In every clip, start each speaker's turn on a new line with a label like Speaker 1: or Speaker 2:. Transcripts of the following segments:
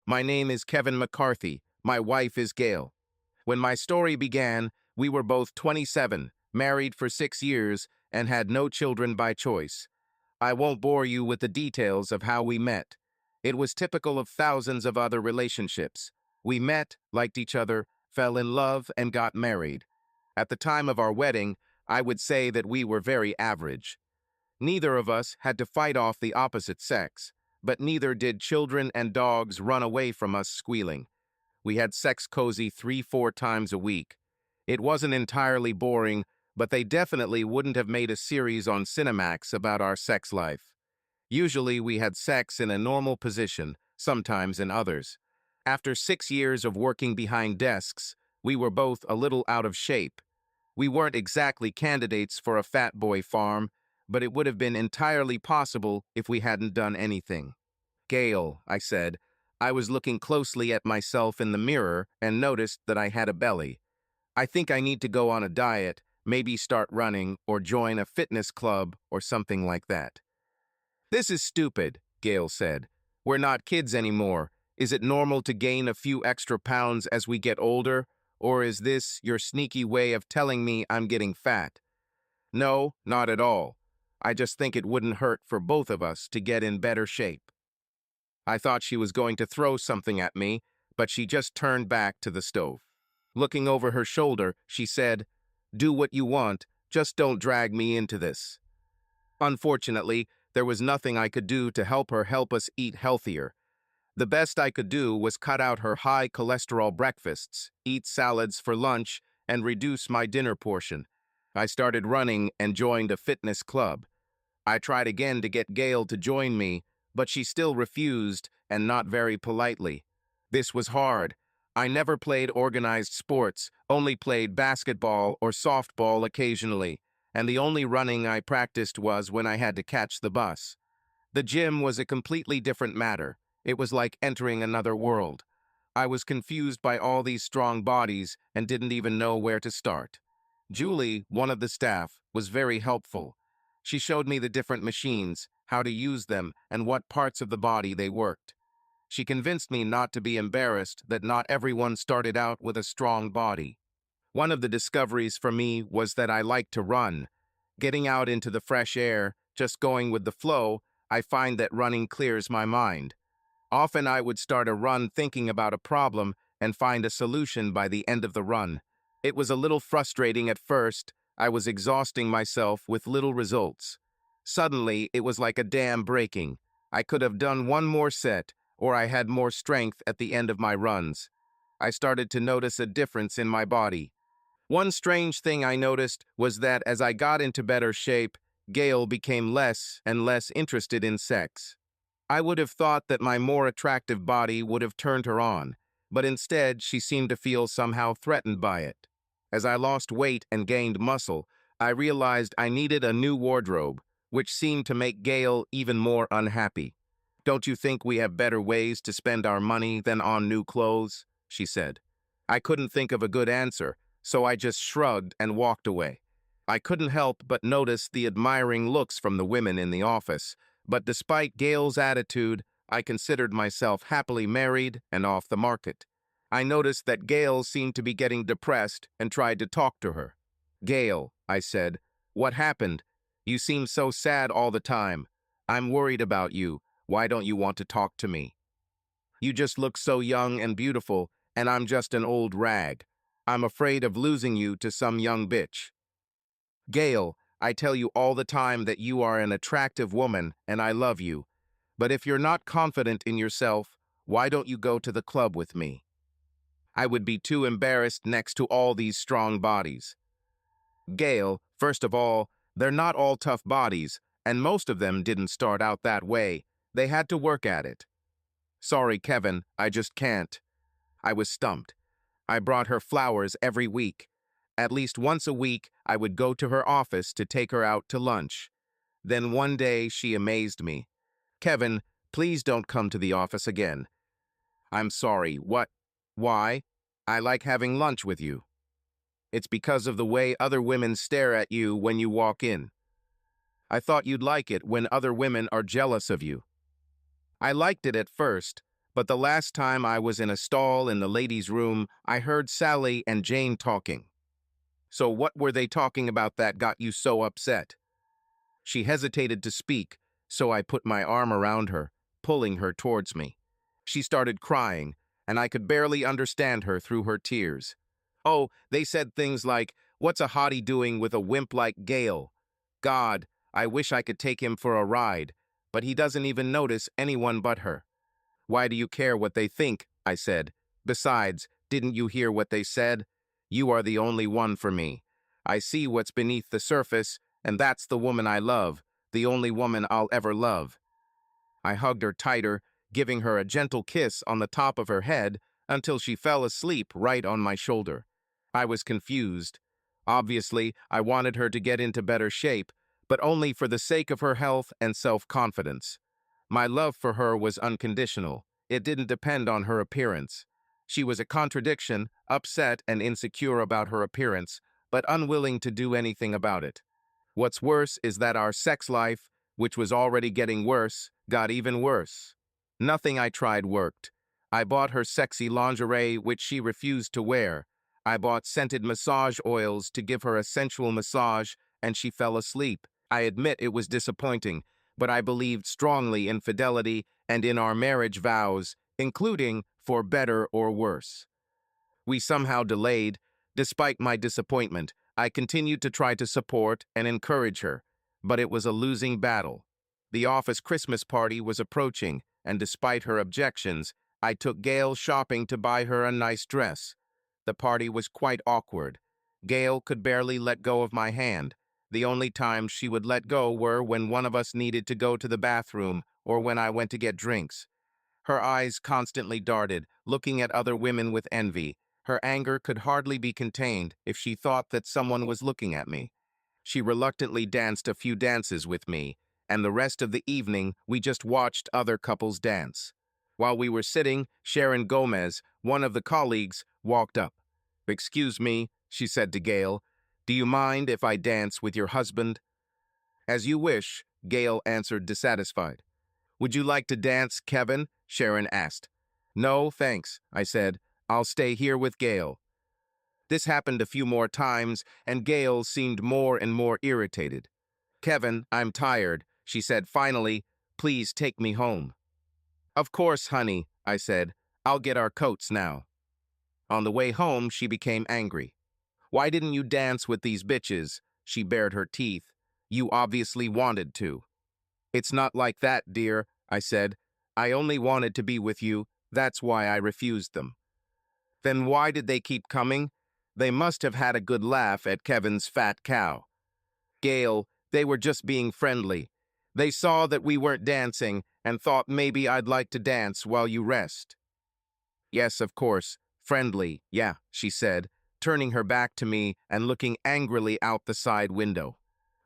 Speaker 1: My name is Kevin McCarthy. My wife is Gail. When my story began, we were both 27, married for 6 years, and had no children by choice. I won't bore you with the details of how we met. It was typical of thousands of other relationships. We met, liked each other, fell in love, and got married. At the time of our wedding, I would say that we were very average. Neither of us had to fight off the opposite sex, but neither did children and dogs run away from us squealing. We had sex cozy 3-4 times a week. It wasn't entirely boring, but they definitely wouldn't have made a series on Cinemax about our sex life. Usually we had sex in a normal position, sometimes in others. After 6 years of working behind desks, we were both a little out of shape. We weren't exactly candidates for a fat boy farm, but it would have been entirely possible if we hadn't done anything. Gail, I said. I was looking closely at myself in the mirror and noticed that I had a belly. I think I need to go on a diet, maybe start running or join a fitness club or something like that. This is stupid, Gail said. We're not kids anymore. Is it normal to gain a few extra pounds as we get older, or is this your sneaky way of telling me I'm getting fat? No, not at all. I just think it wouldn't hurt for both of us to get in better shape. I thought she was going to throw something at me, but she just turned back to the stove. Looking over her shoulder, she said, "Do what you want, just don't drag me into this." Unfortunately, there was nothing I could do to help her help us eat healthier. The best I could do was cut out her high cholesterol breakfasts, eat salads for lunch, and reduce my dinner portion. I started running and joined a fitness club. I tried again to get Gail to join me, but she still refused, and not very politely. This was hard. I never played organized sports, only played basketball or softball occasionally, and the only running I practiced was when I had to catch the bus. The gym was a completely different matter. It was like entering another world. I was confused by all these strong bodies and didn't even know where to start. Julie, one of the staff, was very helpful. She showed me the different machines, how to use them, and what parts of the body they worked. She convinced me not to be embarrassed that not everyone started out with a strong body. One of the discoveries for me was that I like to run. Getting out into the fresh air, just going with the flow, I find that running clears my mind. Often I would start a run thinking about a problem and find a solution by the end of the run. It was a little frustrating at first. I was exhausting myself with little results. Suddenly, it was like a dam breaking. I could have done one more set, or I had more strength at the end of my runs. I started to notice a difference in my body. One strange thing I noticed was that as I got into better shape, Gail became less and less interested in sex. I would have thought that my more attractive body would have turned her on, but instead she seemed to feel somehow threatened by it. As I lost weight and gained muscle, I realized I needed a new wardrobe, which seemed to make Gail even more unhappy. "Don't you think we have better ways to spend our money than on new clothes?" she said. I couldn't think of a good answer, so I just shrugged and walked away. I couldn't help but notice the admiring looks from the women in the office, but despite Gail's attitude, I considered myself happily married and off the market. I noticed that Gail seemed to be getting depressed and tried to talk to her. "Gail," I said, "what happened? You seem so sad all the time. I'm worried about you. Why don't you want to talk to me? You just look so young and beautiful, and I'm just an old rag. I'm afraid of losing you to some young bitch." "Gail, I tell you all the time that you are an attractive woman and I love you. But if you're not confident in yourself, why don't you go to the club with me? I would be too embarrassed next to all these strong bodies." "Gail, first of all, they're not all tough bodies, and most of them didn't start out that way. They had to work at it." "Sorry, Kevin, I just can't." I was stumped. I brought her flowers every week. At least once a week, I would go to her office to take her out to lunch. Then one day, she amazed me. "Kevin, please don't come to the office again." "I'm sorry, what? Why?" "I like having lunch with you." "It's because of the way other women stare at you when you walk in." "I thought you'd like it when other women are jealous of you." "I liked it at first, But the last time I was in a stall in the ladies' room, I heard Sally and Jane talking. So what were they talking about that got you so upset? She hesitated to speak, so I put my arm around her, pulling her towards me. She started crying, and I could barely understand her through her tears. Oh, they said things like, "What's a hottie doing with a wimp like Gale? God, I wish I could take him for a ride, but he doesn't even notice anyone but her." "Why do you care what they think?" I said. "Besides, didn't you hear what they said? You are the only one for me. I see what's beneath the surface, and that's the woman I love, the only woman I'll ever love." I hugged her tighter, giving her a gentle kiss on the top of her head until she fell asleep right on my shoulder. I was confused. Obviously, I wanted her to get into better shape, but only for the sake of her health and self-confidence. My love for her was unconditional. It didn't depend on her appearance. She was a contradiction, upset and insecure about her appearance, but unwilling to do anything about it. What's worse is that our sex life, which was already getting worse, got even worse. Nothing I tried worked. I bought her sexy lingerie, which she refused to wear. I bought scented massage oils to give her a sensual massage, and she fell asleep. I admit it was disappointing, but I believed strongly in fidelity and in our marriage vows, including for better or worse. We somehow delayed. Despite my disappointment, I continued to try to support and encourage her, but it was a losing battle. The office Christmas party was approaching, and despite her objections, I took Gail shopping to buy her a nice dress. The party was quite awkward. Gail could barely let go of my hand. The only times she would let go were when one of us needed to go to the bathroom or when I went to get drinks. Her eyes constantly darted, looking at other women with envy. Her anger could hardly be contained if she thought that someone was looking at me. She reluctantly danced a few dances with me, and the rest of the evening we just watched other couples dance. While we were sitting, Sharon Gomez, one of the colleagues, walked up. "Excuse me," she said to Gail. "Do you mind if I dance with your husband?" "As you wish," Gail answered, dissatisfied. "Would you like to dance, Kevin?" Sharon asked. "No, thanks," I said. "I'll stay here with Gail." This happened a few more times, and Gail seemed more and more irritated. "Kevin, I'm tired," she said finally. "Please take me home." "Of course, honey," I said. "I'll get our coats now." On the way home, she became angry. "Why didn't you dance with these bitches?" She bared her teeth. "You obviously wanted to." "It's not like that, dear," I said. "I only wanted to be with you. That's why I refused them." "Then why did they keep coming?" "They must have had a good laugh at Kevin's fat cow." "Gail, they were just being friendly. They saw that we weren't dancing and thought maybe I'd like to dance while you rest." "Yes, of course. Friendly, yeah," she said, turning her back to me and looking angrily out the side window.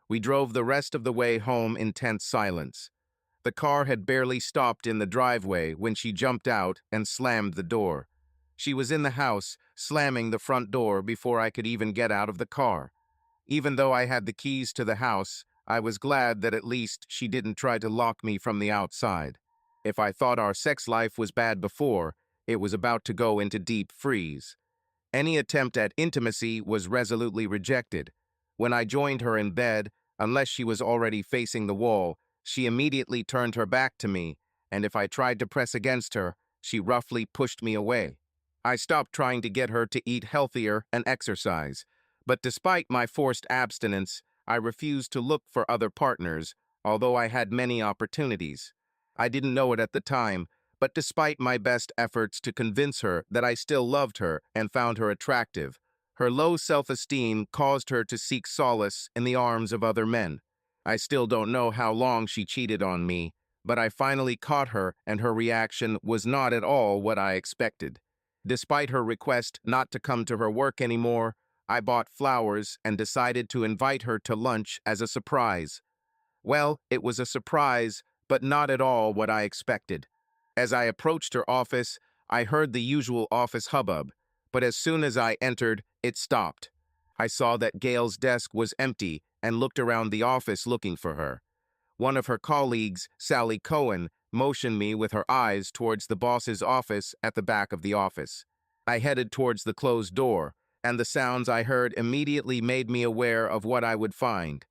Speaker 1: We drove the rest of the way home in tense silence. The car had barely stopped in the driveway when she jumped out and slammed the door. She was in the house, slamming the front door before I could even get out of the car. Even though I had the keys to the house, I was glad that at least she didn't try to lock me from the outside. If I thought our sex life was bad before, it was about to go into deep freeze. Any attempt at intimacy was resolutely rejected. When I joined her in bed, unless she was already facing the wall, she immediately turned her back to me, and if I tried to press against her, she roughly pushed me away. I stopped trying to get her to eat healthier and exercise, but despite my forced abstinence, I refused to look for other partners, although I had many opportunities. I didn't know it at the time, but despite my best efforts to convince her that I still loved her and found her attractive, her low self-esteem caused her to seek solace in the arms of other men. I still don't know how long she cheated on me, but I finally caught her and her reaction was not at all what I expected. Despite her request not to come to her work anymore, I bought flowers and decided to invite her to lunch as a surprise. Well, it was a surprise, but not at all what I expected. As I approached her office, I heard the usual office hubbub, but as soon as I entered, it stopped. I saw that Gail's desk was empty and looked around the office looking for her. One of her colleagues, Sally Cohen, motioned me with her eyes towards the boss's office at the back of the office. I headed towards the closed door, and the sounds I heard immediately made me aware of what I would find.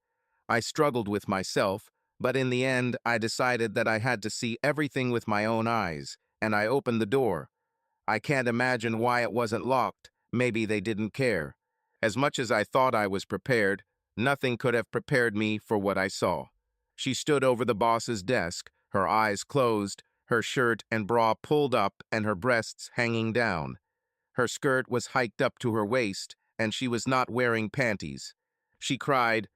Speaker 1: I struggled with myself, but in the end I decided that I had to see everything with my own eyes, and I opened the door. I can't imagine why it wasn't locked. Maybe they didn't care. As much as I thought I was prepared, nothing could have prepared me for what I saw. She stood over the boss's desk, her eyes closed, her shirt and bra pulled up and her breasts hanging down. Her skirt was hiked up to her waist, and she was not wearing panties. She cried,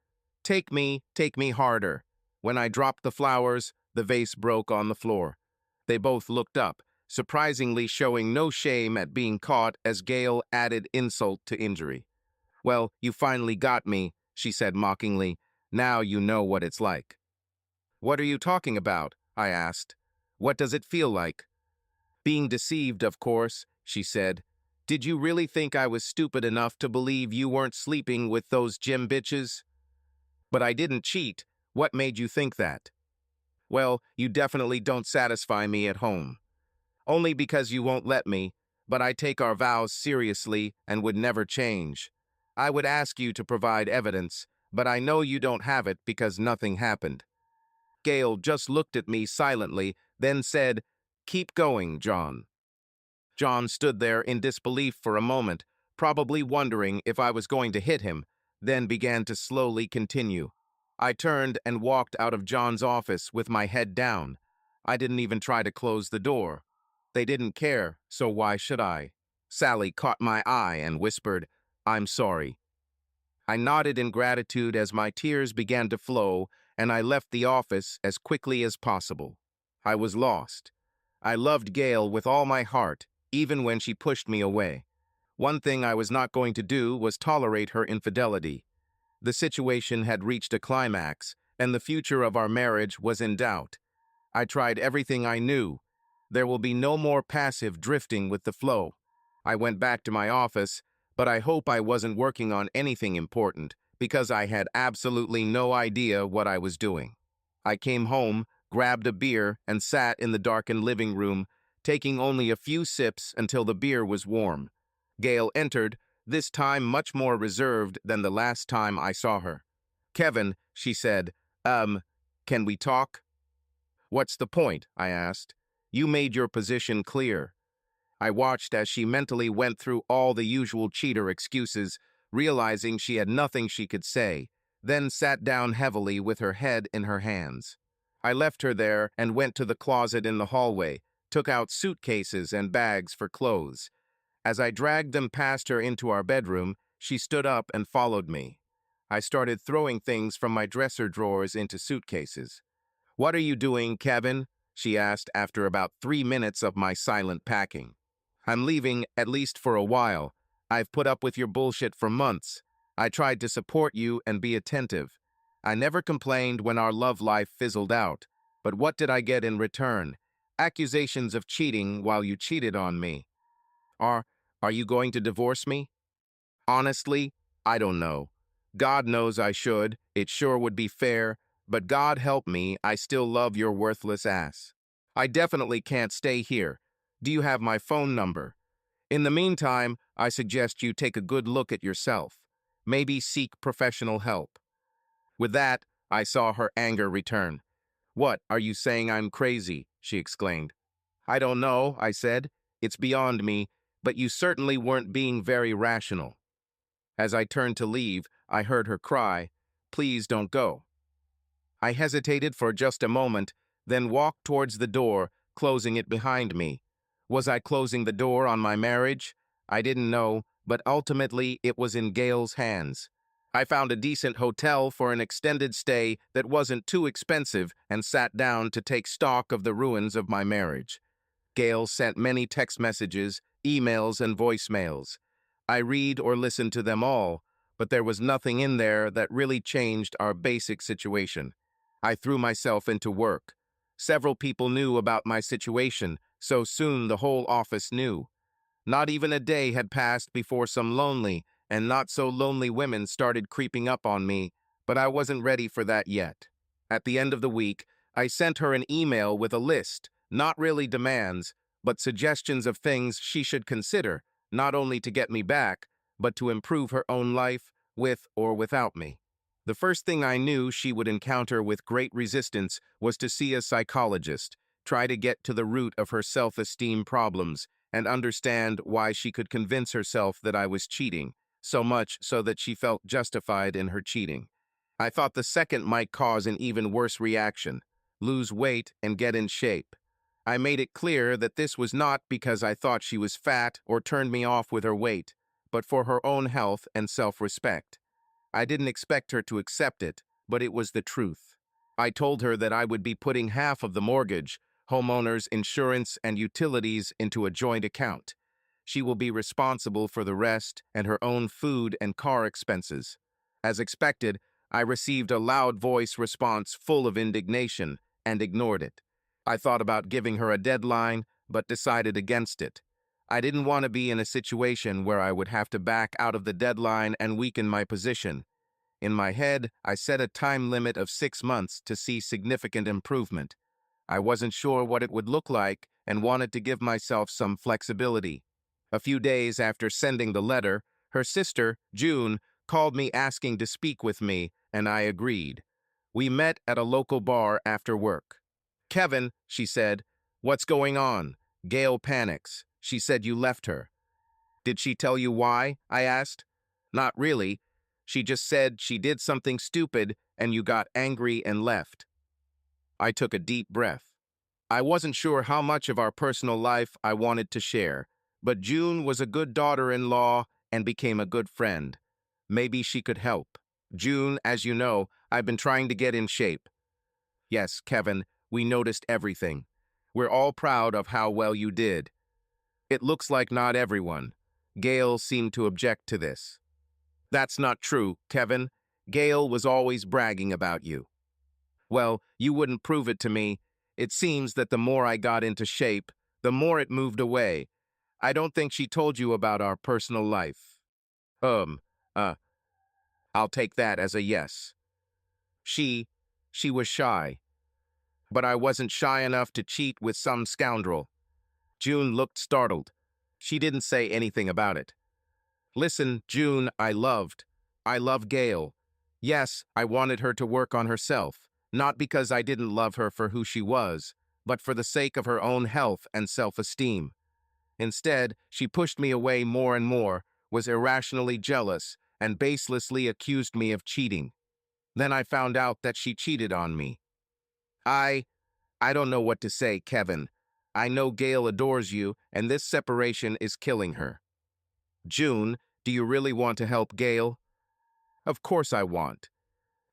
Speaker 1: take me harder." When I dropped the flowers, the vase broke on the floor. They both looked up, surprisingly showing no shame at being caught as Gail added insult to injury. "Well, you finally got me," she said mockingly. "Now you know what it's like." "What are you talking about?" I asked. "What does it feel like?" "Being deceived, of course," she said. "Did you really think I was stupid enough to believe you weren't sleeping with those gym bitches?" "But I didn't cheat. What made you think that?" "Well, you definitely don't satisfy me at home." "Only because you won't let me, but I take our vows seriously and would never change. I would ask you to provide evidence, but I know you don't have it because nothing happened." Gail just looked at me silently, then said, "Keep going, John." John stood there in disbelief for a moment, probably wondering if I was going to hit him, then began to slowly continue. I turned and walked out of John's office with my head down. I didn't even try to close the door. They didn't care, so why should I? Sally caught my eye and whispered, "I'm sorry." I nodded in gratitude as my tears began to flow, and I left the office as quickly as possible. I was lost. I loved Gail with all my heart, even when she pushed me away. One thing I was not going to do was tolerate her infidelity. The situation had reached a climax, and the future of our marriage was in doubt. I tried everything I knew. There will be no more passive drifting with the flow. I went back to my office, but I hope I wasn't working on anything important, because I had absolutely no idea what I was doing. I came home, grabbed a beer, and sat in the darkened living room, taking only a few sips until the beer was warm. Gail entered, this time much more reserved than the last time I saw her. "Kevin," she said, can we talk?" "What's the point?" I asked. "You made your position clear." I watched as she mentally went through all the usual cheater excuses, realizing she had nothing she could say, then sat down heavily with her head in her hands. I left her there and went to the closet in the hallway, took out suitcases and bags for clothes. As I dragged them past her into our bedroom, she stood up and followed me. I started throwing things from my dresser drawers into suitcases. "What are you doing, Kevin?" she asked after about 3 minutes of my silent packing. "I'm leaving, at least for a while. I've put up with your bullshit for months. I tried to support you and be attentive. I never complained when our love life fizzled out. But what did I get in return? Accusations of cheating while you cheated on me. Are, are you going to divorce me?" "Honestly, I don't know. God knows I should. It sure would be fair. But God help me, I still love your worthless ass. I definitely can't stay here. Do you have my phone number? In the meantime, I suggest you take a good look at yourself. Maybe seek professional help." With that, I saw her anger return. "What, are you saying I'm crazy?" she exclaimed. "I don't know," I said. "It's beyond me, but you certainly weren't being very rational." As I turned to leave, I heard her cry, "Please don't go." I hesitated for just a moment, then walked towards the door, closing it behind me. Was I closing the door on my marriage? I didn't know, but ultimately it was in Gail's hands. I found a decent hotel for an extended stay that wasn't too expensive and sat down to take stock of the ruins of my marriage. Gail sent many text messages, emails, and voicemails. I read or listened to them all, but there was nothing in there that really changed our basic situation. I threw myself into work. Several people knew about my situation, so soon the whole office knew. Not even a day had passed before some lonely and not so lonely women started creeping up on me, but I wasn't ready for that yet. At the end of the week, I sent her an email with a list, not really demands, but suggestions of things she should consider, not only to get me back, but to improve her own life, with or without me. The first thing I knew she would encounter with great resistance was to see a psychologist, try to get to the root of her self-esteem problems, and understand why she could convince herself that I was cheating, so much so that she felt justified in her cheating. I thought the second might cause an even worse reaction, lose weight and get in shape. I made it clear that this was not because I thought she was fat or turned me off with her weight, but for her own health and self-respect. I didn't expect her to accept it, but it was the truth. I told her that I would be putting half of the mortgage, homeowners' insurance, and utilities into a joint account. She will be responsible for the rest and her own food and car expenses. As expected, I received a loud voice response full of indignation and ignored it. I thought about giving her a deadline, but decided against it. I didn't want to be in a situation where I would have to back out of the deadline and weaken my position. In my head, I set a time limit of 6 months to see significant improvement. I wasn't sure what it would look like and wanted to give myself some flexibility. A few days after sending the letter, her sister, June, called me asking to speak with me, and I agreed. We met at a local bar after work. "Kevin," she said, "what's going on?" Gail panics. She said you left her. "Did she tell you why?" I asked. "Not really. She just said she did something stupid and you got angry and left." I took a deep breath. I wasn't sure how much of our personal life I wanted to share, but June was a good daughter-in-law and became a good friend. Maybe she could help. "June, as you know, I've been trying to get in shape." "Yes, Kevin, we noticed everything. We're all proud of how well you did." "It looks like not everyone." Gail seemed to object to this. "That's not true, Kevin. Gail was always bragging about you." "Well, you wouldn't prove it to me. It seems that the more I got into shape, the more it moved away. I don't think she told you about our personal life." Um, uh, I'll take that as a yes. She, she was shy. But I wasn't shy enough to cheat with some scoundrel." June looked startled. She didn't say anything about it. "Listen, June, I love Gail. Yes, I wanted her to work on herself, not because I didn't love her for who she was, but for the sake of her own health and self-esteem. Instead, she pushed me away more and more, was irrationally jealous, and baselessly accused me of cheating. Then I found out that she cheated on me. I don't know what to say, Kevin. I know Gail adores you, and this separation is killing her." "June, do you really want to help Gail?" "Of course I want."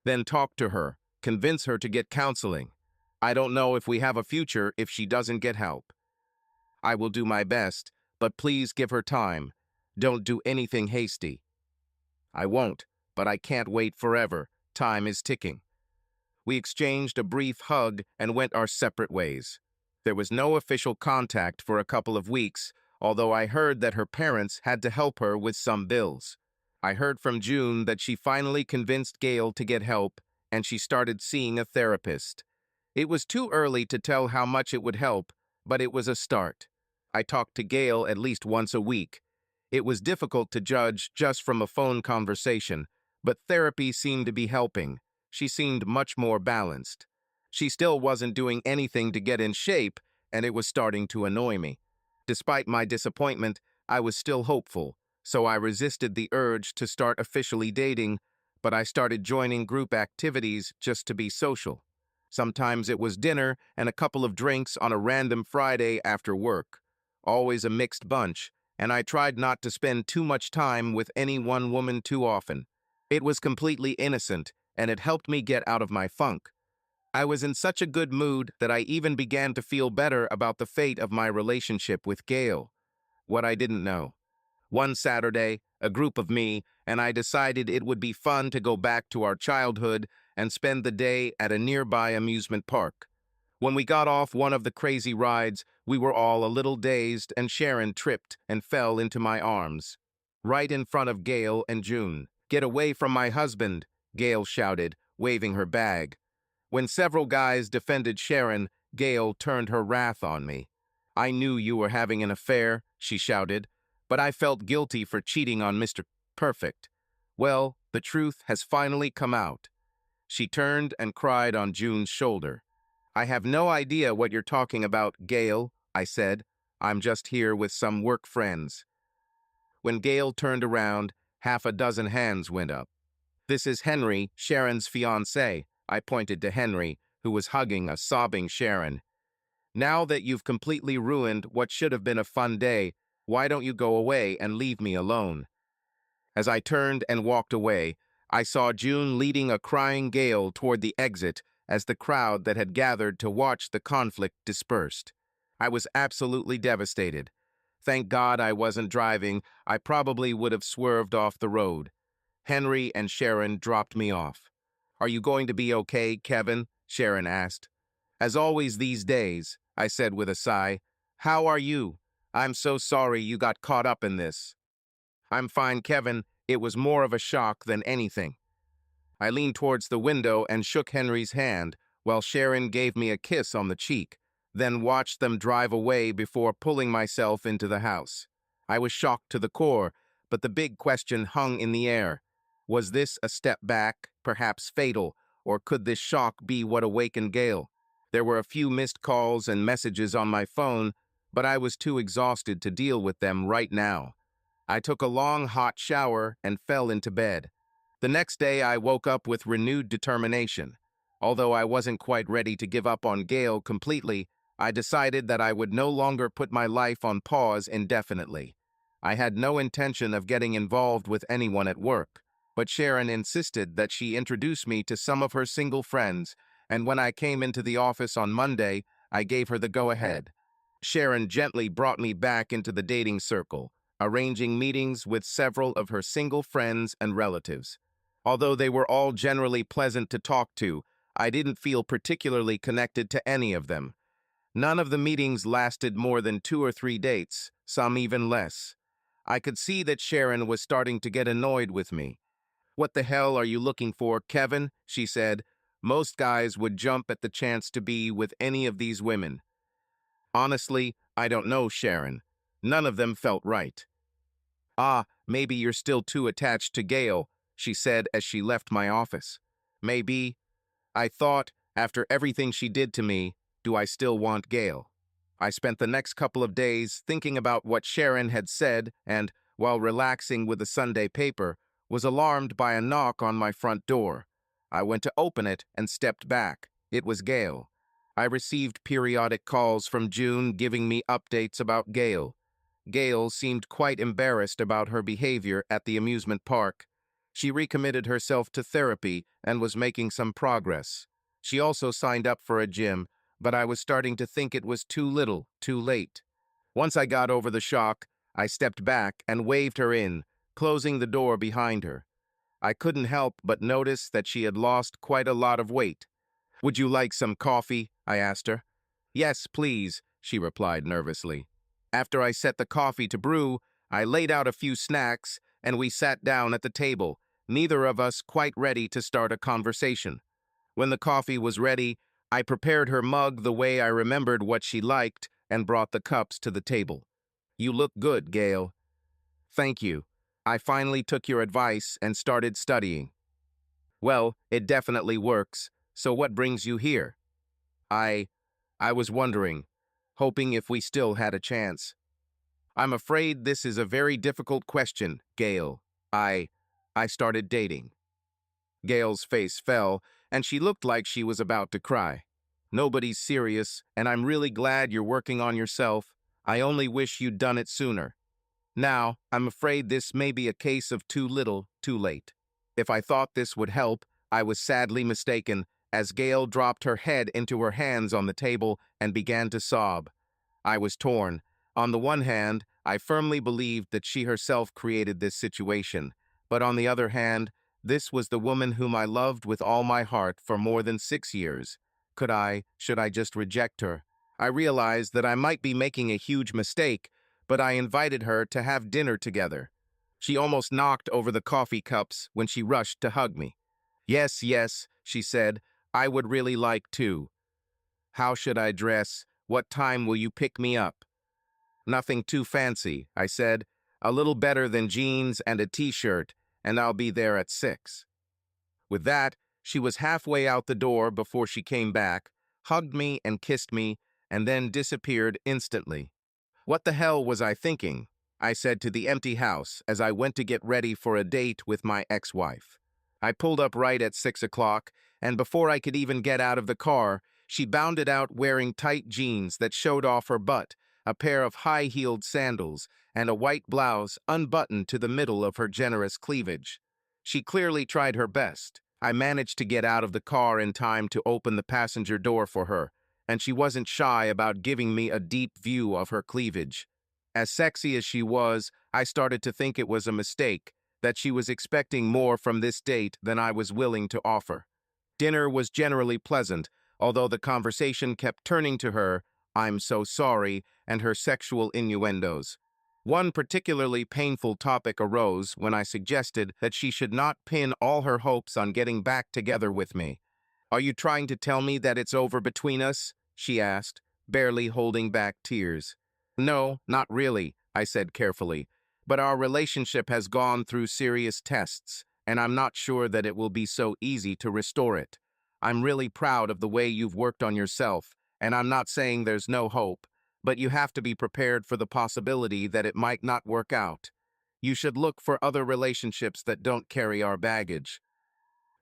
Speaker 1: "Then talk to her. Convince her to get counseling. I don't know if we have a future if she doesn't get help." "I will do my best, but please give her time. Don't do anything hasty." "I won't, but I can't wait forever. Time is ticking." We exchanged a brief hug and went our separate ways. There was no official contact for a couple of weeks, although I heard that her parents had to help her with some bills. I heard from June that she finally convinced Gail to get help, and she started seeing a therapist. It was too early to tell how much it would help, but it was a start. I talked to Gail at least once a week. It was difficult to judge just from a phone conversation, but therapy seemed to be helping. She seemed much more balanced. She still wasn't doing anything to get in shape, and it was starting to annoy me. Despite my disappointment, I was still hopeful, so I resisted the urge to start officially dating, but I started joining group activities just to be social. Sometimes it was dinner and a couple of drinks on a random Friday after work. Always a mixed bunch, and I tried not to spend too much time with any one woman too often. It was completely innocent, and it helped me get out of my funk. I was in such a good mood that I even began to feel better about the fate of my relationship with Gail. What I didn't know. One Saturday, a group of me and I decided it would be fun to go back to our childhood and spend the day at a nearby amusement park. When we got off one of the crazy rides, we were all a little dazed and Sharon tripped and fell into my arms. Right in front of Gail and June. "Get away from my husband," Gail shouted, waving her bag. When several guys defended Sharon, Gail turned her wrath on me. "I knew you were having an affair," she shouted, "but I felt guilty for cheating on Mr. Perfect. Well, the truth has finally come out." She turned and cried on June's shoulder. "I have no idea what you're talking about, Gail," I said. "I'm just here with some work friends." When Gail turned around, half a dozen hands went up. "This is Henry, Sharon's fiancé," I pointed to Henry, who was hugging a sobbing Sharon. "Now that you've completely ruined what should have been a fun day, why don't you go away and leave me alone?" As I turned and walked away, I saw June leading a crying Gail toward the exit as the crowd that had gathered to watch the conflict dispersed. I was absolutely devastated. Thank God I wasn't driving. I probably would have swerved off the road. Henry and Sharon dropped me off. "Are you going to be okay, Kevin?" Sharon asked. "As always these days," I said with a sigh. "How are you? I'm so sorry you got caught up in this." "I'm fine, Kevin. It was more of a shock than anything." I leaned towards the window and shook Henry's hand, while Sharon gave me a kiss on the cheek, then watched them drive away before pulling myself into the house. I was shocked to the core, but the big question hung in the air. Was this a step back, perhaps fatal, or could this shock be what awakened Gail? There were a few missed calls and messages on my phone, but I was too exhausted to deal with them right now. I took a long, hot shower and fell into bed. The next day, I woke up with renewed determination. Although I wasn't quite ready to give up on Gail completely, I decided that I would no longer put my life on pause indefinitely. I had no intention of getting involved with anyone at work, but Sharon insisted that she introduce me to some of her single friends, and when I came into the office on Monday, I gave her the go-ahead. Sharon gently brought me back into the dating circle, arranging meetings with several of her single friends and relatives. Although they were all generally pleasant to talk to, I didn't feel particularly connected to any of them. None of the meetings lasted more than 2 or 3 dates, some even less. I could see that Sharon was starting to get annoyed with me. "What the hell are you looking for, Kevin?" she said. "Most guys would jump at the chance to be with any of these women." "Honestly, I don't know, Sharon. None of them felt right." "Ah, maybe you're still too attached to Gail," she said as she left my office. "Maybe. I thought, after everything she did to me, do I still want Gail?" I spent the next couple of days thinking about what Sharon had said and, while relaxing with the Sunday paper, was alarmed by a knock on my front door. I went to open it and stepped back. It was Gail. I received periodic calls from June giving me updates about Gail. Gail seemed quite embarrassed about her behavior at the amusement park. She recommitted herself to therapy and was making some progress. She also signed up for a gym, but I was starting to think it was too little, too late. Once I got over the shock, I stepped back and waved her in, closing the door behind her. I couldn't help but notice that she had lost quite a lot of weight. "Would you like some coffee?" I asked her. "Yes, please," she replied nervously. After I set the coffee to brew, I laid out a few snacks, and we sat down at the table, neither of us quite ready to start a conversation. When the coffee was ready, I prepared her mug the way I remembered what she liked and brought the cups to the table. "You look good, Gail." "Thank you. I finally took your advice and started studying." "Well, it definitely works. So what brings you here?" I was wondering, hoping if we still had a chance." "I'm afraid this is a very difficult question, Gail. I started dating." Gail's face fell, and she looked like she was about to cry. "Nobody's serious, and I'm really glad you're working on yourself. I only wish you'd done it sooner. Now, I'm afraid this may be a case of too little, too late." If I thought this would help, I was sadly mistaken, as Gail dropped her head into her hands on the table and began to sob. I was torn. On the one hand, I firmly believed that she herself created this situation, but on the other hand, this was the woman whom I loved with all my heart for more than 6 years. Should I just reject her? I realized that I might be making a huge mistake, but I invited her to have dinner together. She almost knocked over the coffee cups when she rushed to hug me. "Yes, yes," she said, I would really like to. How should I dress? What time will you pick me up? Nothing too fancy, I said. A little better than jeans and a t-shirt, and I'll be there at 6. With that, she was halfway out the door before she came back, hugged me and kissed me, and then disappeared instantly. What the hell was I thinking? I said to the empty house as I went to get ready for a date with my ex-wife. I pulled up right at 6 o'clock, and before I could even get out of the car, she bounded out wearing tight jeans that showed off her butt, a pair of high-heeled sandals, and a white blouse unbuttoned to the middle of her generous cleavage. She clearly tried her best. I managed to get out of the car in time to open the passenger door for her, and she wasn't shy about giving me a deep view of her cleavage. As sexy as she was, I started to think it was a mistake, that she was expecting more from this date than I was willing to offer. Dinner was generally pleasant, although the conversation kept turning to her, "I'm so sorry," and her sexual innuendos. One particularly painful topic arose when I suggested that she should not pin all her hopes on getting back together with me. "Are you trying to tell me that it's over between us?" she asked, barely holding back tears. "No, not really," I said carefully, "but our relationship has gone through serious tests, and I'm not sure that it will be so easy to restore it. I'm really proud of the way you've worked on yourself, and I'm not saying there's no hope, but you have to be prepared for the possibility that it might not work out. You should look for other relationships that don't carry our baggage."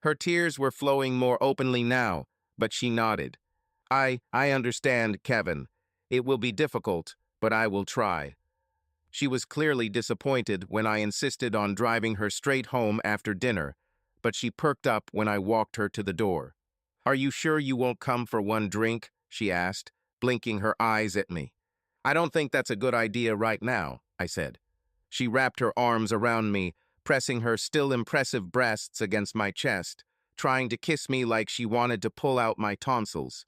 Speaker 1: Her tears were flowing more openly now, but she nodded. I understand, Kevin. It will be difficult, but I will try." She was clearly disappointed when I insisted on driving her straight home after dinner, but she perked up when I walked her to the door. "Are you sure you won't come for one drink?" she asked, blinking her eyes at me. "I don't think that's a good idea right now," I said. She wrapped her arms around me, pressing her still impressive breasts against my chest, trying to kiss me like she wanted to pull out my tonsils.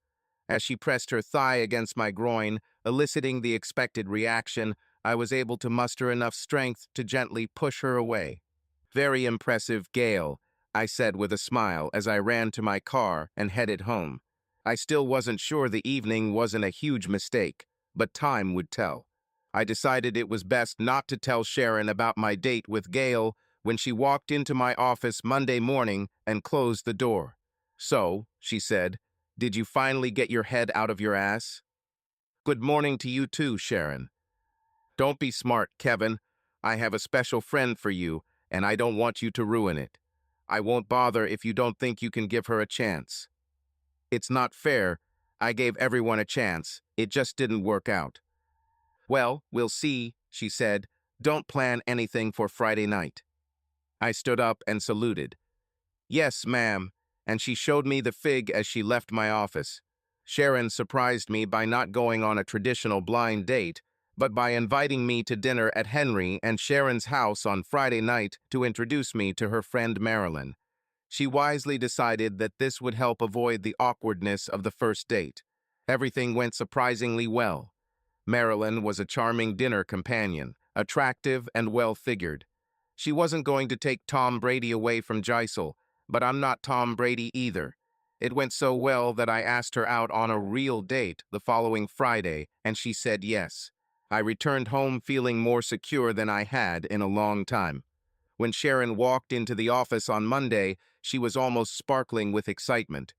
Speaker 1: As she pressed her thigh against my groin, eliciting the expected reaction, I was able to muster enough strength to gently push her away. "Very impressive, Gail," I said with a smile as I ran to my car and headed home. I still wasn't sure the evening wasn't a huge mistake, but time would tell. I decided it was best not to tell Sharon about my date with Gail when she walked into my office Monday morning and closed the door. "So," she said, "did you finally get your head out of your ass?" "Good morning to you too, Sharon." "Don't be smart, Kevin. I have a special friend for you, and I don't want you to ruin it. I won't bother if you don't think you can give her a chance." "It's not fair. I gave everyone a chance. It just didn't work out." "Well, we'll see," she said. "Don't plan anything for Friday night." I stood up and saluted. "Yes, ma'am," and she showed me the fig as she left my office. Sharon surprised me by not going on a traditional blind date, but by inviting me to dinner at Henry and Sharon's house on Friday night to introduce me to her friend Marilyn. She wisely decided that this would help avoid the awkwardness of the first date. Everything went surprisingly well. Marilyn was a charming dinner companion, attractive and well-figured. She wasn't going to take Tom Brady away from Geisel, but I'm not Tom Brady either. It went so well that I asked her out on a real date the following Friday, and she said yes. I returned home feeling more secure than I had in a long time. When Sharon walked into the office on Monday, she was almost sparkling with excitement.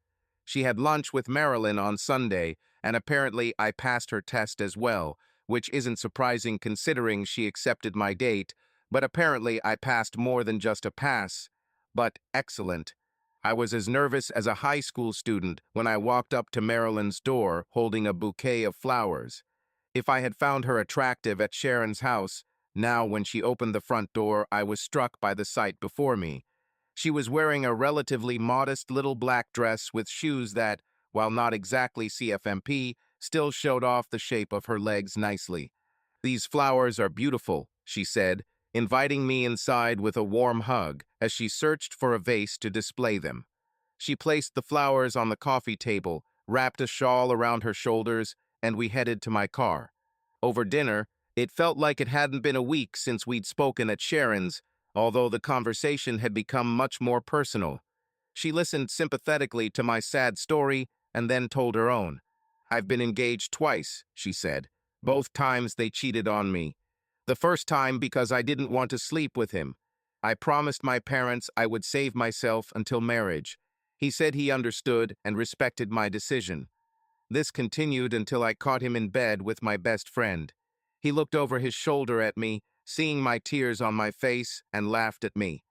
Speaker 1: She had lunch with Marilyn on Sunday, and apparently I passed her test as well, which isn't surprising considering she accepted my date, but apparently I passed more than just a pass, but excellent. I was as nervous as a high school student when I walked up to Marilyn's door holding a bouquet of flowers. If I had found her attractive at Sharon's house, now when she opened the front door, I was struck by the sight before me. She was wearing a relatively modest little black dress with shoes that, while not exactly CFMP, still showed off the shape of her legs nicely. "These flowers are beautiful," she said, inviting me inside with a warm hug as she searched for a vase to display them. She placed the flowers on the coffee table, wrapped a shawl around her shoulders, and we headed to my car. Over dinner, it felt like it hadn't been a week since we'd spoken at Sharon's, although the conversation had become much more personal. She listened sympathetically to my sad story and then told her own. I've been engaged twice, she said. Both times they cheated on me. The first time because I didn't want to sleep with him. I promised my parents I would save myself until marriage. He said he understood and respected my decision. This continued until I caught him in bed with my best friend. He looked over his shoulder at me, seeing my tears on my face, and laughed at me.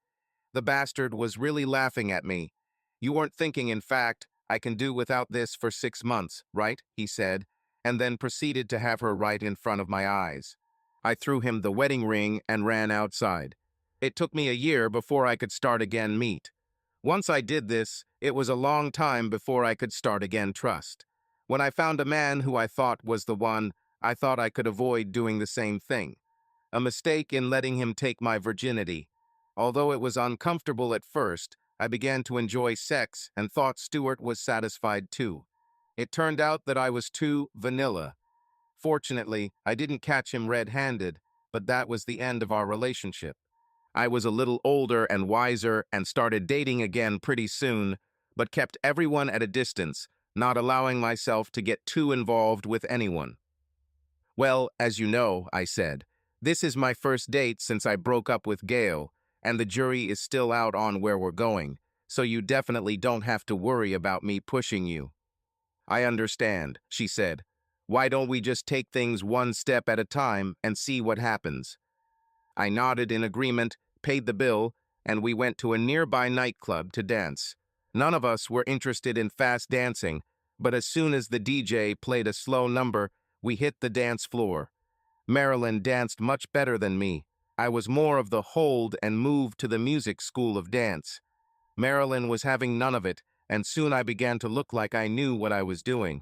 Speaker 1: The bastard was really laughing at me. You weren't thinking, in fact, I can do without this for 6 months, right? He said, and then proceeded to have her right in front of my eyes. I threw him the wedding ring and ran outside. It took me a year before I could start again meet. Once I did this, it was a long time before I could start again trust. When I found a man who I thought was the one, I thought I could avoid doing the same thing. A mistake in letting him take my virginity. Although it was uncomfortable at first, I began to enjoy sex and thought Stuart was satisfied too. It turned out that I was too vanilla. Fortunately, I didn't catch him red-handed, but that was the end of our relationship. I was a little older and wiser and started dating again pretty soon, but kept everyone at a distance, not allowing myself to get too involved with anyone. Well, as you know, I said, this is my first date since I broke up with Gail, and the jury is still out on where we're going, so you definitely don't have to worry about me pushing you. I understand, she said. Why don't we just take things one step at a time and see what happens? I nodded in agreement, paid the bill, and we went to a nearby nightclub to dance. None of us were interested in fast dancing, but as soon as the DJ played a slow number, we hit the dance floor. Marilyn danced much better than me. I was more of the hold and move to the music school of dance. Marilyn was having none of it, and soon I began to look like I knew what I was doing.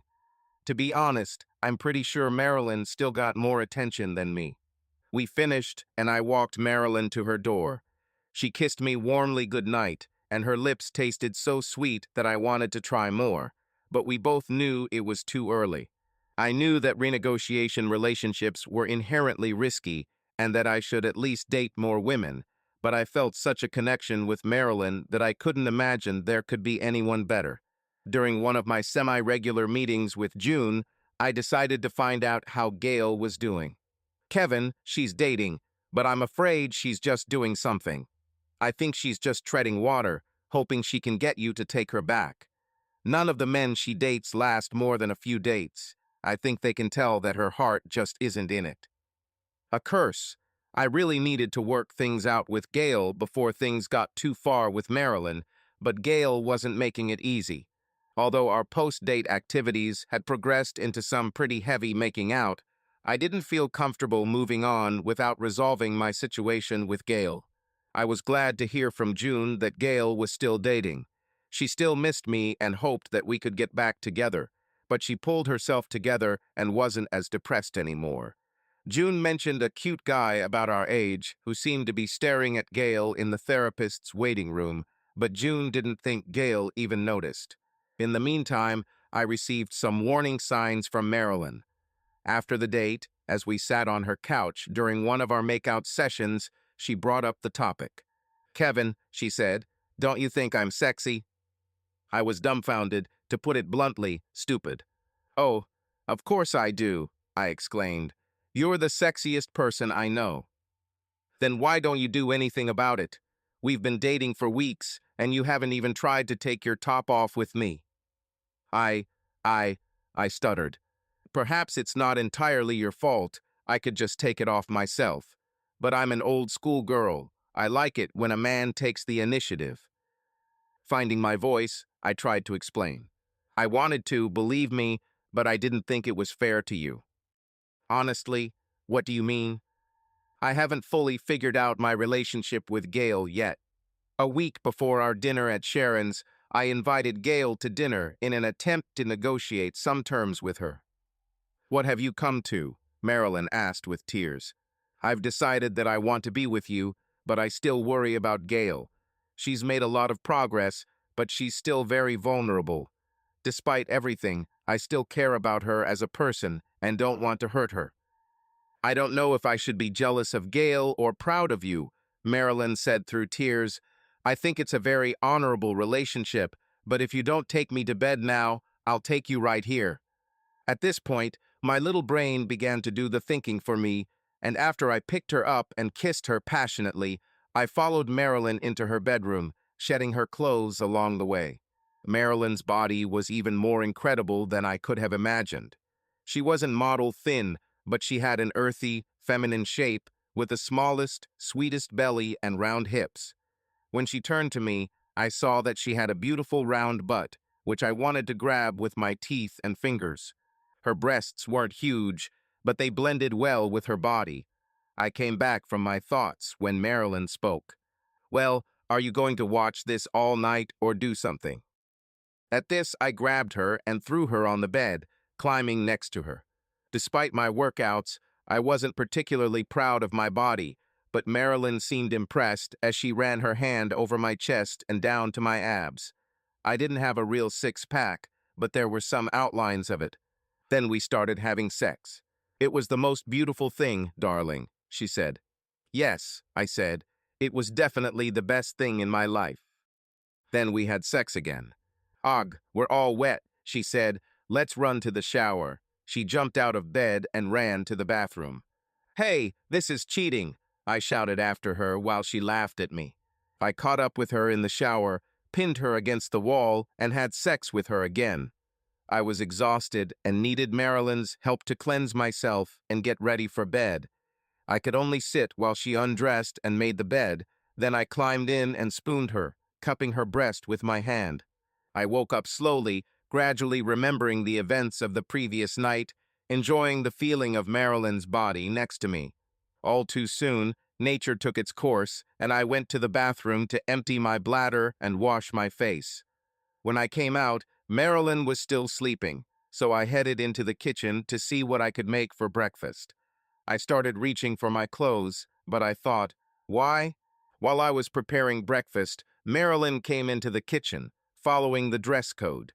Speaker 1: To be honest, I'm pretty sure Marilyn still got more attention than me. We finished, and I walked Marilyn to her door. She kissed me warmly goodnight, and her lips tasted so sweet that I wanted to try more, but we both knew it was too early. I knew that renegotiation relationships were inherently risky and that I should at least date more women, but I felt such a connection with Marilyn that I couldn't imagine there could be anyone better. During one of my semi-regular meetings with June, I decided to find out how Gail was doing. Kevin, she's dating, but I'm afraid she's just doing something. I think she's just treading water, hoping she can get you to take her back. None of the men she dates last more than a few dates. I think they can tell that her heart just isn't in it. A curse. I really needed to work things out with Gail before things got too far with Marilyn, but Gail wasn't making it easy. Although our post-date activities had progressed into some pretty heavy making out, I didn't feel comfortable moving on without resolving my situation with Gail. I was glad to hear from June that Gail was still dating. She still missed me and hoped that we could get back together, but she pulled herself together and wasn't as depressed anymore. June mentioned a cute guy about our age who seemed to be staring at Gail in the therapist's waiting room, but June didn't think Gail even noticed. In the meantime, I received some warning signs from Marilyn. After the date, as we sat on her couch during one of our makeout sessions, she brought up the topic. Kevin, she said, don't you think I'm sexy? I was dumbfounded, to put it bluntly, stupid. Oh, of course I do, I exclaimed. You're the sexiest person I know. Then why don't you do anything about it? We've been dating for weeks, and you haven't even tried to take your top off with me. I stuttered. Perhaps it's not entirely your fault. I could just take it off myself. But I'm an old school girl. I like it when a man takes the initiative. Finding my voice, I tried to explain. I wanted to, believe me, but I didn't think it was fair to you. Honestly, what do you mean? I haven't fully figured out my relationship with Gail yet. A week before our dinner at Sharon's, I invited Gail to dinner in an attempt to negotiate some terms with her. What have you come to? Marilyn asked with tears. I've decided that I want to be with you, but I still worry about Gail. She's made a lot of progress, but she's still very vulnerable. Despite everything, I still care about her as a person and don't want to hurt her. I don't know if I should be jealous of Gail or proud of you, Marilyn said through tears. I think it's a very honorable relationship, but if you don't take me to bed now, I'll take you right here. At this point, my little brain began to do the thinking for me, and after I picked her up and kissed her passionately, I followed Marilyn into her bedroom, shedding her clothes along the way. Marilyn's body was even more incredible than I could have imagined. She wasn't model thin, but she had an earthy, feminine shape with the smallest, sweetest belly and round hips. When she turned to me, I saw that she had a beautiful round butt, which I wanted to grab with my teeth and fingers. Her breasts weren't huge, but they blended well with her body. I came back from my thoughts when Marilyn spoke. Well, are you going to watch this all night or do something? At this, I grabbed her and threw her on the bed, climbing next to her. Despite my workouts, I wasn't particularly proud of my body, but Marilyn seemed impressed as she ran her hand over my chest and down to my abs. I didn't have a real six-pack, but there were some outlines of it. Then we started having sex. It was the most beautiful thing, darling, she said. Yes, I said. It was definitely the best thing in my life. Then we had sex again. Ugh, we're all wet, she said. Let's run to the shower. She jumped out of bed and ran to the bathroom. Hey, this is cheating, I shouted after her while she laughed at me. I caught up with her in the shower, pinned her against the wall, and had sex with her again. I was exhausted and needed Marilyn's help to cleanse myself and get ready for bed. I could only sit while she undressed and made the bed. Then I climbed in and spooned her, cupping her breast with my hand. I woke up slowly, gradually remembering the events of the previous night, enjoying the feeling of Marilyn's body next to me. All too soon, nature took its course, and I went to the bathroom to empty my bladder and wash my face. When I came out, Marilyn was still sleeping, so I headed into the kitchen to see what I could make for breakfast. I started reaching for my clothes, but I thought, why? While I was preparing breakfast, Marilyn came into the kitchen, following the dress code.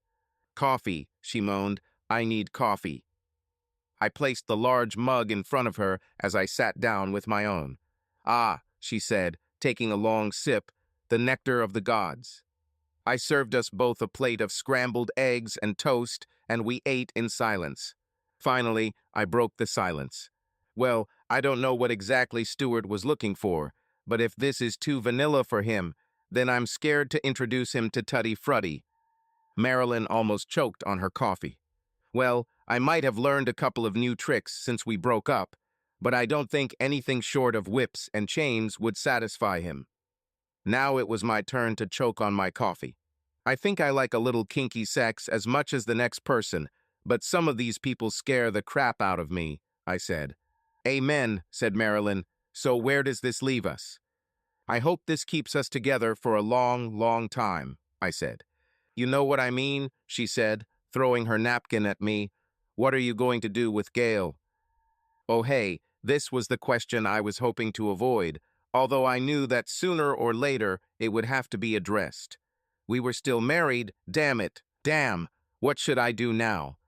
Speaker 1: Coffee, she moaned. I need coffee. I placed the large mug in front of her as I sat down with my own. Ah, she said, taking a long sip, the nectar of the gods. I served us both a plate of scrambled eggs and toast, and we ate in silence. Finally, I broke the silence. Well, I don't know what exactly Stuart was looking for, but if this is too vanilla for him, then I'm scared to introduce him to Tutti Frutti. Marilyn almost choked on her coffee. Well, I might have learned a couple of new tricks since we broke up, but I don't think anything short of whips and chains would satisfy him. Now it was my turn to choke on my coffee. I think I like a little kinky sex as much as the next person, but some of these people scare the crap out of me, I said. Amen, said Marilyn. So where does this leave us? I hope this keeps us together for a long, long time, I said. You know what I mean, she said, throwing her napkin at me. What are you going to do with Gail? Oh hey, this was the question I was hoping to avoid, although I knew that sooner or later it would have to be addressed. We were still married, damn it, damn, what should I do now?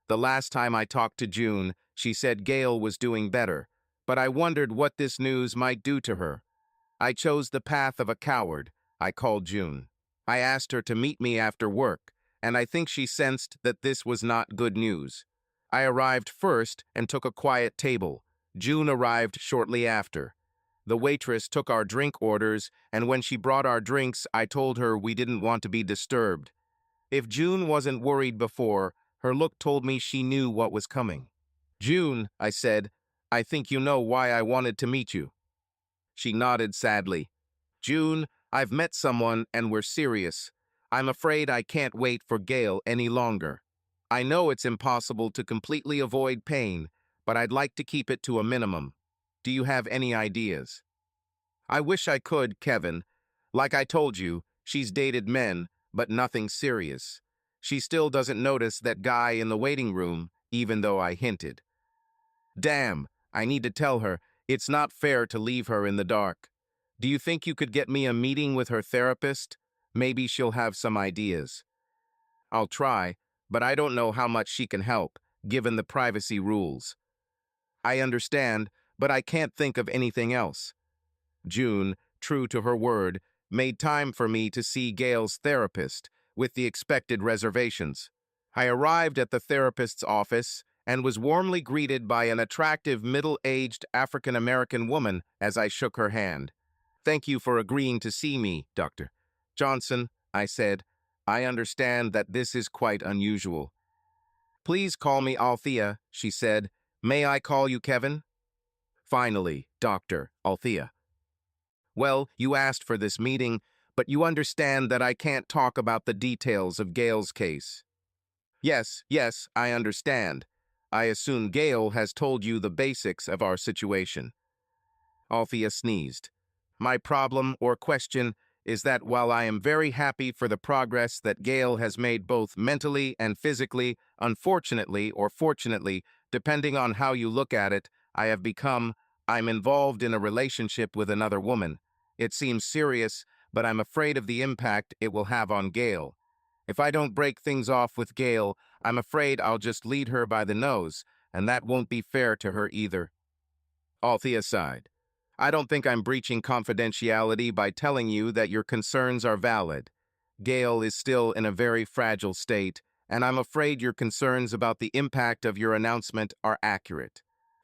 Speaker 1: The last time I talked to June, she said Gail was doing better, but I wondered what this news might do to her. I chose the path of a coward. I called June. I asked her to meet me after work, and I think she sensed that this was not good news. I arrived first and took a quiet table. June arrived shortly after. The waitress took our drink orders, and when she brought our drinks, I told her we didn't want to be disturbed. If June wasn't worried before, her look told me she knew what was coming. June, I said, I think you know why I wanted to meet you. She nodded sadly. June, I've met someone and we're serious. I'm afraid I can't wait for Gail any longer. I know it's impossible to completely avoid pain, but I'd like to keep it to a minimum. Do you have any ideas? I wish I could, Kevin. Like I told you, she's dated men, but nothing serious. She still doesn't notice that guy in the waiting room, even though I hinted. Damn, I need to tell her. It's not fair to leave her in the dark. Do you think you could get me a meeting with her therapist? Maybe she'll have some ideas. I'll try, but I don't know how much she can help, given the privacy rules. I understand, but I can't think of anything else. June, true to her word, made time for me to see Gail's therapist, with the expected reservations. I arrived at the therapist's office and was warmly greeted by an attractive middle-aged African-American woman as I shook her hand. "Thank you for agreeing to see me, Dr. Johnson," I said. "I understand that this is quite unusual." "Please call me Althea," she said. "May I call you Kevin?" "Finally, Dr. Althea. Well, you asked for this meeting, but you understand that I can't talk about the details of Gail's case." Yes, I understand. I assume Gail has told you the basics of our situation." Althea sneezed. "My problem or question is that while I am very happy for the progress that Gail has made both mentally and physically, unfortunately or fortunately, depending on how you look at it, I'm involved in a relationship with another woman. It seems serious, but I'm afraid of the impact it will have on Gail. If I don't break things off with Gail, I'm afraid I'll just lead her by the nose, and that won't be fair to her either." Althea sighed. "I don't think I'm breaching confidentiality by telling you that your concerns are valid. Gail is still in a very fragile state, and I'm afraid your concerns about the impact of your announcement are accurate.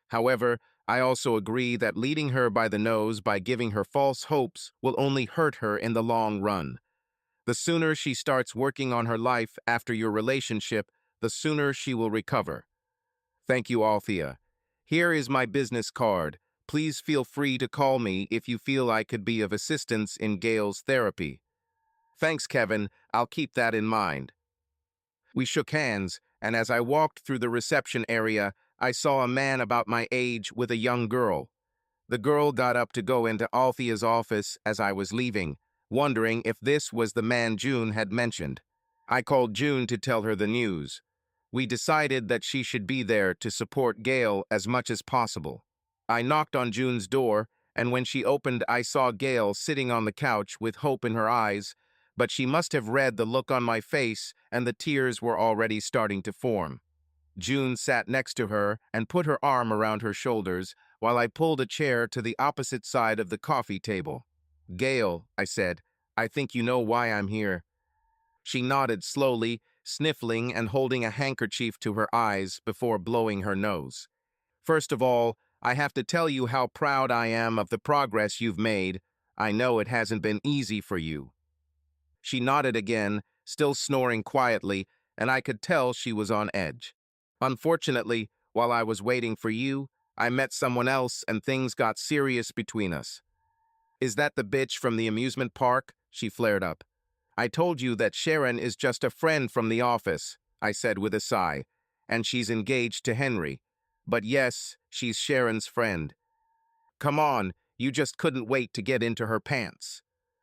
Speaker 1: However, I also agree that leading her by the nose by giving her false hopes will only hurt her in the long run. The sooner she starts working on her life after your relationship, the sooner she will recover." "Thank you, Althea. Here is my business card. Please feel free to call me if you feel I could be of assistance in Gail's therapy." "Thanks, Kevin. I'll keep that in mind." We shook hands, and as I walked through the reception area, I saw a man about my age with a young girl. The girl got up to go into Althea's office as I was leaving, wondering if this was the man June had mentioned. I called June to tell her the news. We decided that she should be there to support Gail as much as possible. I knocked on June's door, and when she opened, I saw Gail sitting on the couch with hope in her eyes, but she must have read the look on my face, and the tears were already starting to form. June sat next to her and put her arm around her shoulders while I pulled a chair to the opposite side of the coffee table. "Gail," I said, "I think you know why I'm here." She nodded slowly, sniffling and holding a handkerchief to her eyes before blowing her nose. "First of all, I have to tell you how proud I am of the progress you've made. I know it hasn't been easy for you." She nodded again, still snoring quietly, and I could tell she was on edge. "Unfortunately, while I was waiting for you, I met someone else and things got serious between us." "Is that the bitch from the amusement park?" she flared up. "I told you that Sharon is just a friend from the office," I said with a sigh, "and she's engaged to Henry. But yes, she's Sharon's friend." "Come on, you just couldn't wait to get into her pants."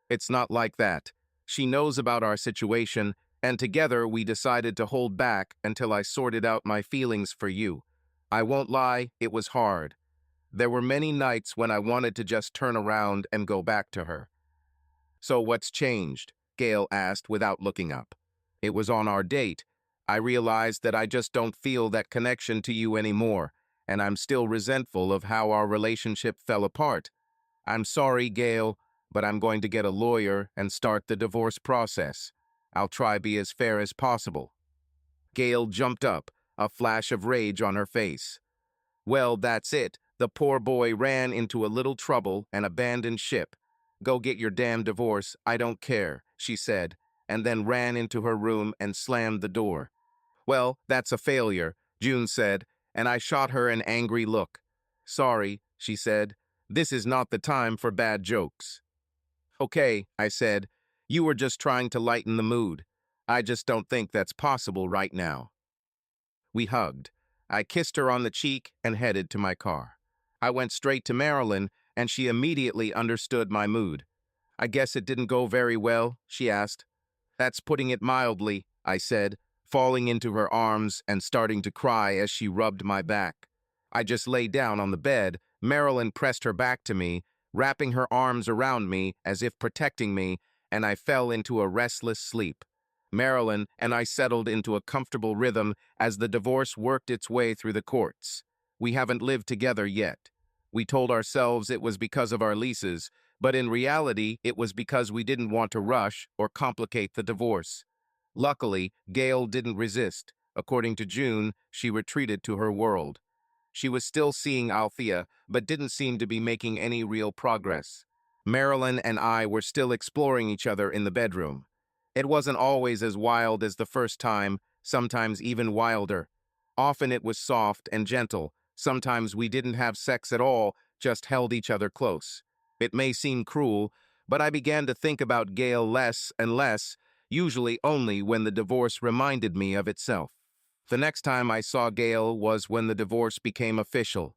Speaker 1: "It's not like that. She knows about our situation, and together we decided to hold back until I sorted out my feelings for you. I won't lie, it was hard. There were many nights when I wanted to just turn around and go back to her." "So what's changed?" Gail asked without looking up. "It was on our date. I realized that I just don't feel that connection to you anymore, and I'm still resentful of how our relationship fell apart. I'm sorry, Gail, but I'm going to get a lawyer and start the divorce process. I'll try be as fair as possible." Gail jumped up, a flash of rage on her face. "Well, that's it. The poor boy ran into a little trouble and abandoned ship. Go get your damn divorce, I don't care," she said, and then ran into her room and slammed the door. "Well, that's a failure," June said, and I shot her an angry look. "Sorry," she said. "This is not the time for bad jokes." "Okay," I said. "You were just trying to lighten the mood. I just don't think that's possible right now." We hugged. I kissed her on the cheek and headed to my car. I went straight to Marilyn, and she immediately understood my mood. "I guess it didn't go very well?" she asked. "That's putting it mildly," I said, falling into her arms and starting to cry as she rubbed my back. I just lay down on the bed. Marilyn pressed her back to me, wrapping her arms around me as if protecting me, and I fell into a restless sleep. Marilyn and I settled into a comfortable rhythm as the divorce worked its way through the courts. We haven't lived together yet. We told ourselves it was because of our leases, But in reality, it was because we didn't want to rush or complicate the divorce. Luckily, Gail didn't resist. According to June, she retreated to her world. She was still seeing Althea, but didn't seem to be making any real progress. Marilyn and I were still exploring each other in the bedroom. It wasn't always as wild as the first time, sometimes even wilder. Often it was soft and gentle. Sometimes we didn't have sex at all, just held each other close. It may seem cruel, but I began to think about Gail less and less, usually only when the divorce reminded me of itself. The next time I saw Gail was when the divorce became official.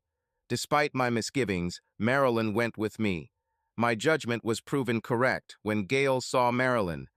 Speaker 1: Despite my misgivings, Marilyn went with me. My judgment was proven correct when Gail saw Marilyn.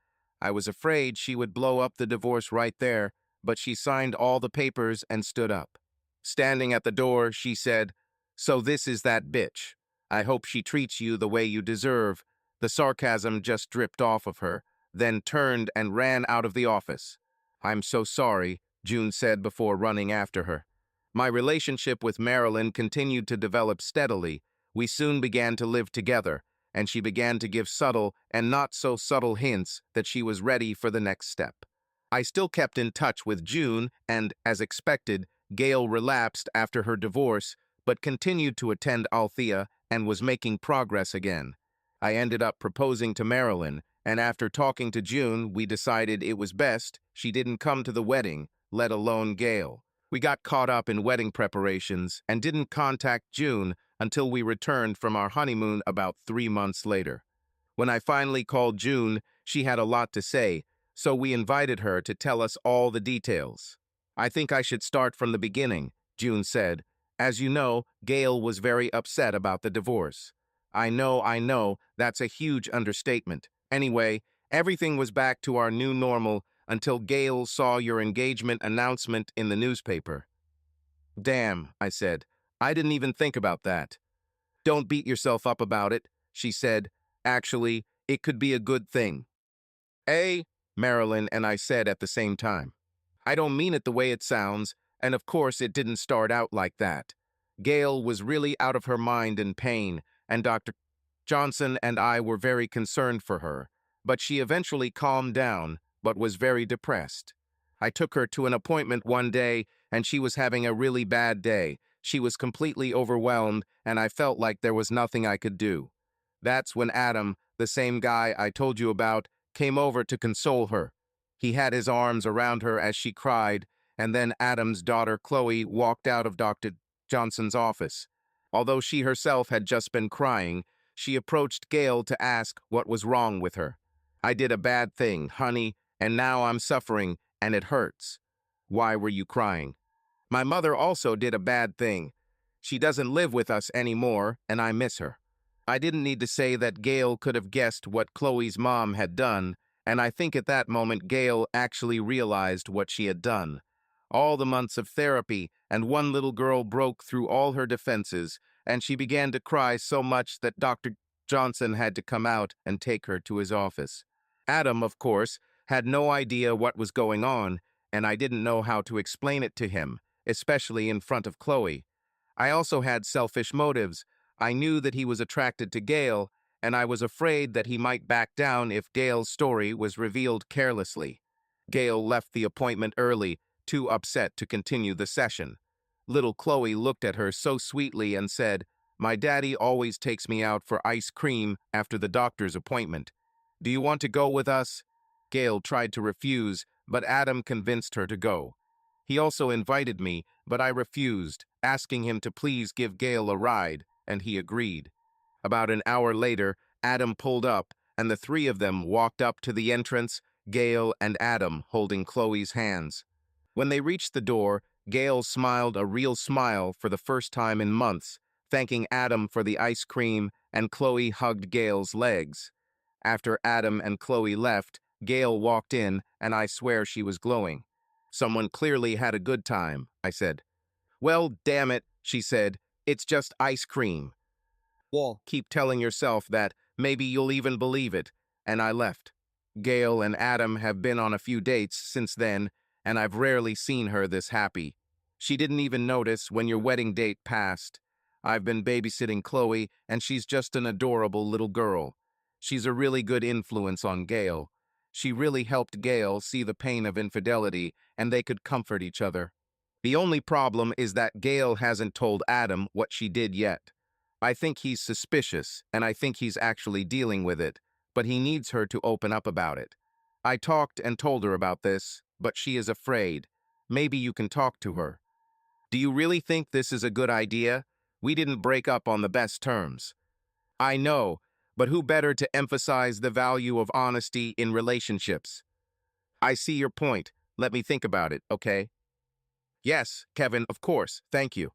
Speaker 1: I was afraid she would blow up the divorce right there, but she signed all the papers and stood up. Standing at the door, she said, "So this is that bitch. I hope she treats you the way you deserve." The sarcasm just dripped off of her, then turned and ran out of the office. "I'm so sorry," June said before running after her. My relationship with Marilyn continued to develop steadily. We soon began to live together, and she began to give subtle and not so subtle hints that she was ready for the next step. I still kept in touch with June, and, as expected, Gail relapsed after her divorce, but continued to attend Althea and was making progress again. I ended up proposing to Marilyn, and after talking to June, we decided it was best she didn't come to the wedding, let alone Gail. We got caught up in wedding preparations and didn't contact June until we returned from our honeymoon about 3 months later. When I finally called June, she had a lot to say, so we invited her to tell us all the details. "I think I should start from the beginning," June said. "As you know, Gail was very upset about the divorce." I know, that's a huge understatement. Anyway, everything was back to our new normal until Gail saw your engagement announcement in the newspaper. "Damn," I said. "I didn't even think about that." "Don't beat yourself up about it," she said. "Actually, it could be a good thing." "Eh?" Marilyn and I said at the same time. "I don't mean it the way it sounds, and of course it didn't start out like that. Gail was really out of her mind in pain, and Dr. Johnson and I were very concerned for her, but she eventually calmed down, but was very depressed. I took her to an appointment one day, and she was having a really bad day. She was completely overwhelmed, and I felt like there was nothing I could do. That's when Adam, the same guy I told you about, came over to console her. He had his arms around her as she cried, and then Adam's daughter Chloe walked out of Dr. Johnson's office. Although she herself had just been crying, she approached Gail to ask what was wrong with her. "I did a bad thing, honey, and now I'm suffering, and it hurts." "Why were you crying?" "My mother also did a bad thing. She doesn't live with us anymore, and I miss her." I didn't need to say that Gail could have guessed what Chloe's mom had done, and I think at that moment Gail actually realized what she had done. All the months of therapy, and one little girl broke through all her defenses, and she began to cry so much that Dr. Johnson had to come out and take her to his office. Adam, of course, had no idea what was going on, and I didn't know how to explain it to him, especially in front of Chloe. I also had selfish motives. I knew that he was attracted to Gail, and I was afraid that he might back down if Gail's story was revealed carelessly. Gail left the appointment early, too upset to continue the session. Little Chloe looked at her so sweetly and said, "My daddy always takes me out for ice cream after the doctor's appointment. Do you want to go with us?" Gail tried to refuse, but Adam convinced her to go. He also invited me, but I refused, asking him to please give Gail a ride, and he agreed. About an hour later, Adam pulled up, and the three of them walked up to the entrance, Gail and Adam holding Chloe's hands. When they reached the door, Gail smiled a real smile for the first time in months, thanking Adam for the ice cream, and Chloe hugged Gail's legs. After Adam and Chloe left, Gail walked in, and I swear she was glowing. "Someone clearly had a good time," I said. "Well, damn it," she said, "it's just ice cream." "Well, keep telling yourself that, maybe you'll even believe it," and I left. Gail and Adam have been on a few dates since then, and I've rarely seen her this happy. She didn't even notice when your wedding date passed. I've been babysitting Chloe, and she's just an adorable little girl. She's a really good influence on Gail. She really helped Gail see the pain of infidelity, and they could comfort each other. The only problem is that Gail hasn't told Adam what she did yet. I think he's suspicious, and I think he's actually dealing with it, but he needs her to open up about it. I talked and told her about this, but she is afraid. Maybe you can talk to her. Do you really think this is a good idea? We didn't break up on the best terms. I know, but who better to emphasize the value of honesty in relationships? I see your point. Let me think about it, okay? Yes, Kevin, of course, thank you.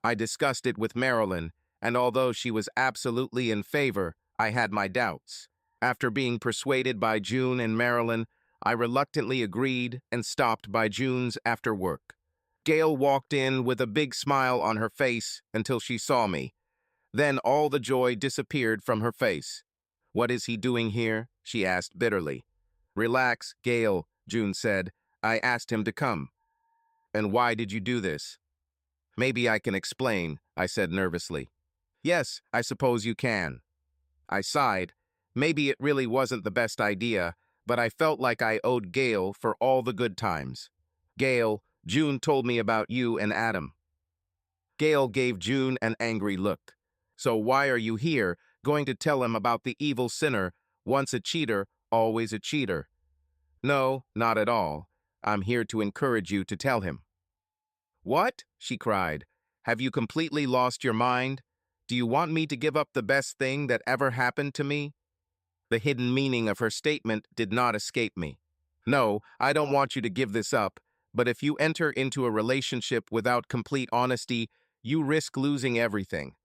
Speaker 1: I discussed it with Marilyn, and although she was absolutely in favor, I had my doubts. After being persuaded by June and Marilyn, I reluctantly agreed and stopped by June's after work. Gail walked in with a big smile on her face until she saw me. Then all the joy disappeared from her face. "What is he doing here?" she asked bitterly. "Relax, Gail," June said. "I asked him to come." "And why did you do this?" "Maybe I can explain," I said nervously. "Yes, I suppose you can." I sighed. Maybe it really wasn't the best idea, but I felt like I owed Gail for all the good times. "Gail, June told me about you and Adam." Gail gave June an angry look. "So why are you here, going to tell him about the evil sinner, once a cheater, always a cheater?" "No, not at all. I'm here to encourage you to tell him." "What?" she cried. "Have you completely lost your mind? Do you want me to give up the best thing that ever happened to me?" The hidden meaning of her statement did not escape me. "No, I don't want you to give this up, but if you enter into a relationship without complete honesty, you risk losing everything.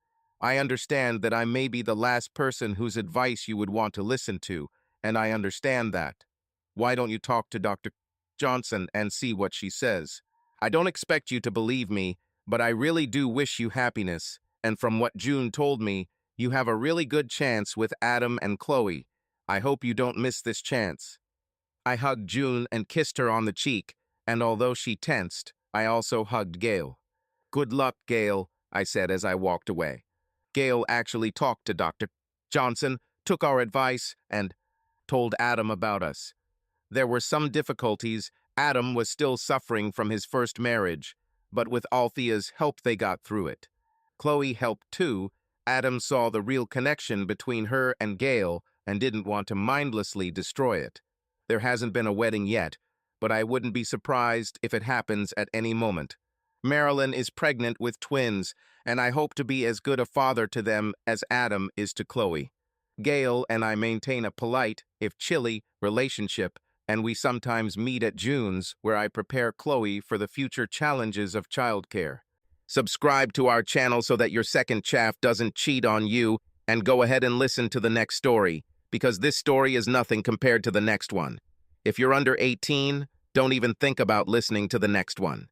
Speaker 1: I understand that I may be the last person whose advice you would want to listen to, and I understand that. Why don't you talk to Dr. Johnson and see what she says? I don't expect you to believe me, but I really do wish you happiness, and from what June told me, you have a really good chance with Adam and Chloe. I hope you don't miss this chance." I hugged June and kissed her on the cheek, and although she tensed, I also hugged Gail. "Good luck, Gail," I said as I walked away. Gail actually talked to Dr. Johnson, took our advice, and told Adam about us. There were some difficulties. Adam was still suffering from his first marriage, but with Althea's help they got through it. Chloe helped too. Adam saw the real connection between her and Gail and didn't want to mindlessly destroy it. There hasn't been a wedding yet, but I wouldn't be surprised if it happens at any moment. Marilyn is pregnant with twins, and I hope to be as good a father to them as Adam is to Chloe. Gail and I maintain a polite, if chilly, relationship, and we sometimes meet at June's, where I prepare Chloe for the future challenges of childcare. Subscribe to our channel so that your second chaff doesn't cheat on you, and go ahead and listen to the next story, because this story is nothing compared to the next one. If you're under 18, don't even think about listening to the next one.